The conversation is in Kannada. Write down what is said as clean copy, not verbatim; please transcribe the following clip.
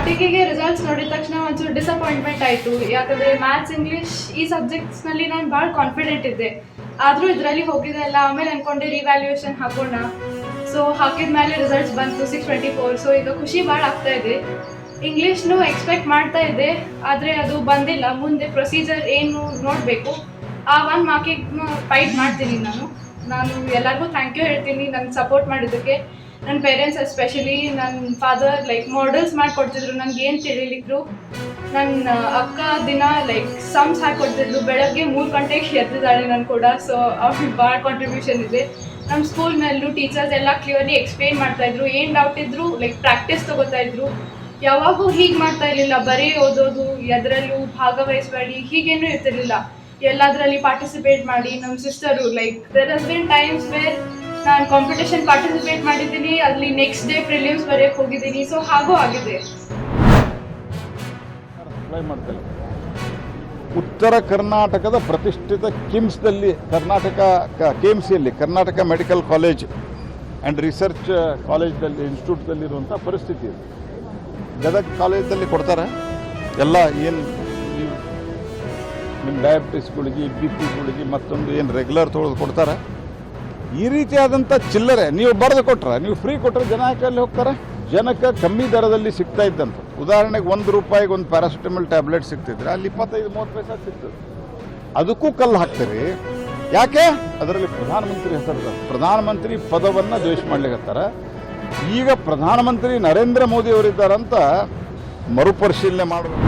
ಸ್ಟಾರ್ಟಿಂಗಿಗೆ ರಿಸಲ್ಟ್ಸ್ ನೋಡಿದ ತಕ್ಷಣ ಒಂಚೂರು ಡಿಸಪಾಯಿಂಟ್ಮೆಂಟ್ ಆಯಿತು. ಯಾಕಂದರೆ ಮ್ಯಾಥ್ಸ್ ಇಂಗ್ಲೀಷ್ ಈ ಸಬ್ಜೆಕ್ಟ್ಸ್ನಲ್ಲಿ ನಾನು ಭಾಳ ಕಾನ್ಫಿಡೆಂಟ್ ಇದ್ದೆ. ಆದರೂ ಇದರಲ್ಲಿ ಹೋಗಿದೆ ಅಲ್ಲ. ಆಮೇಲೆ ಅಂದ್ಕೊಂಡೆ ರಿವ್ಯಾಲ್ಯೂಯೇಷನ್ ಹಾಕೋಣ. ಸೊ ಹಾಕಿದ ಮೇಲೆ ರಿಸಲ್ಟ್ಸ್ ಬಂತು 624. ಸೊ ಈಗ ಖುಷಿ ಭಾಳ ಆಗ್ತಾ ಇದೆ. ಇಂಗ್ಲೀಷ್ನು ಎಕ್ಸ್ಪೆಕ್ಟ್ ಮಾಡ್ತಾ ಇದ್ದೆ, ಆದರೆ ಅದು ಬಂದಿಲ್ಲ. ಮುಂದೆ ಪ್ರೊಸೀಜರ್ ಏನು ನೋಡಬೇಕು. ಆ 1 ಮಾರ್ಕಿಗೆ ಫೈಟ್ ಮಾಡ್ತೀನಿ. ನಾನು ಎಲ್ಲರಿಗೂ ಥ್ಯಾಂಕ್ ಯು ಹೇಳ್ತೀನಿ ನನಗೆ ಸಪೋರ್ಟ್ ಮಾಡಿದ್ದಕ್ಕೆ. ನನ್ನ ಪೇರೆಂಟ್ಸ್ ಎಸ್ಪೆಷಲಿ, ನನ್ನ ಫಾದರ್ ಲೈಕ್ ಮಾಡೆಲ್ಸ್ ಮಾಡಿಕೊಡ್ತಿದ್ರು. ನನಗೆ ಏನು ತಿಳಿಲಿದ್ರು. ನನ್ನ ಅಕ್ಕ ದಿನ ಲೈಕ್ ಸಮ್ಸ್ ಹಾಕಿಕೊಡ್ತಿದ್ಲು. ಬೆಳಗ್ಗೆ 3 ಗಂಟೆಗೆ ಎದ್ದಿದ್ದಾಳೆ ನಾನು ಕೂಡ. ಸೊ ಅವ್ರಿಗೆ ಭಾಳ ಕಾಂಟ್ರಿಬ್ಯೂಷನ್ ಇದೆ. ನಮ್ಮ ಸ್ಕೂಲ್ನಲ್ಲೂ ಟೀಚರ್ಸ್ ಎಲ್ಲ ಕ್ಲಿಯರ್ಲಿ ಎಕ್ಸ್ಪ್ಲೇನ್ ಮಾಡ್ತಾಯಿದ್ರು. ಏನು ಡೌಟ್ ಇದ್ದರೂ ಲೈಕ್ ಪ್ರಾಕ್ಟೀಸ್ ತೊಗೋತಾಯಿದ್ರು. ಯಾವಾಗೂ ಹೀಗೆ ಮಾಡ್ತಾ ಇರಲಿಲ್ಲ, ಬರೀ ಓದೋದು, ಎದರಲ್ಲೂ ಭಾಗವಹಿಸಬೇಡಿ ಹೀಗೇನೂ ಇರ್ತಿರ್ಲಿಲ್ಲ. ಎಲ್ಲದರಲ್ಲಿ ಪಾರ್ಟಿಸಿಪೇಟ್ ಮಾಡಿ. ನಮ್ಮ sister like there has been times where ನಾನು ಕಾಂಪಿಟೇಷನ್ ಪಾರ್ಟಿಸಿಪೇಟ್ ಮಾಡಿದ್ದೀನಿ, ಅಲ್ಲಿ ನೆಕ್ಸ್ಟ್ ಡೇ ಪ್ರಿಲಿಮ್ಸ್ ಬರೆಯೋಕ್ಕೆ ಹೋಗಿದ್ದೀನಿ. ಸೊ ಹಾಗೂ ಆಗಿದೆ. ಉತ್ತರ ಕರ್ನಾಟಕದ ಪ್ರತಿಷ್ಠಿತ ಕಿಮ್ಸ್ದಲ್ಲಿ KMCಯಲ್ಲಿ Karnataka medical college and research ಕಾಲೇಜ್ದಲ್ಲಿ ಇನ್ಸ್ಟಿಟ್ಯೂಟ್ದಲ್ಲಿರುವಂಥ ಪರಿಸ್ಥಿತಿ ಇದೆ. ಗದಗ ಕಾಲೇಜಲ್ಲಿ ಕೊಡ್ತಾರೆ ಎಲ್ಲ. ಏನು ನಿಮ್ಮ ಡಯಾಬಿಟಿಸ್ಗಳಿಗೆ, BP ಮತ್ತೊಂದು ಏನು ರೆಗ್ಯುಲರ್ ತೊಗೊಳೋದು ಕೊಡ್ತಾರೆ. ಈ ರೀತಿಯಾದಂಥ ಚಿಲ್ಲರೆ ನೀವು ಬರೆದು ಕೊಟ್ಟರೆ, ನೀವು ಫ್ರೀ ಕೊಟ್ಟರೆ ಜನ ಯಾಕಲ್ಲಿ ಹೋಗ್ತಾರೆ? ಜನಕ್ಕೆ ಕಮ್ಮಿ ದರದಲ್ಲಿ ಸಿಗ್ತಾ ಇದ್ದಂಥ, ಉದಾಹರಣೆಗೆ ₹1 ಒಂದು ಪ್ಯಾರಾಸಿಟಮಲ್ ಟ್ಯಾಬ್ಲೆಟ್ ಸಿಗ್ತಿದ್ರೆ ಅಲ್ಲಿ 25-30 ಪೈಸೆ ಸಿಗ್ತದೆ. ಅದಕ್ಕೂ ಕಲ್ಲು ಹಾಕ್ತೀರಿ ಯಾಕೆ? ಅದರಲ್ಲಿ ಪ್ರಧಾನಮಂತ್ರಿ ಹೆಸರು, ಪ್ರಧಾನಮಂತ್ರಿ ಪದವನ್ನು ದ್ವೇಷ ಮಾಡ್ಲಿಕ್ಕತ್ತಾರೆ. ಈಗ ಪ್ರಧಾನಮಂತ್ರಿ ನರೇಂದ್ರ ಮೋದಿ ಅವರಿದ್ದಾರಂತ ಮರುಪರಿಶೀಲನೆ ಮಾಡಬೇಕು.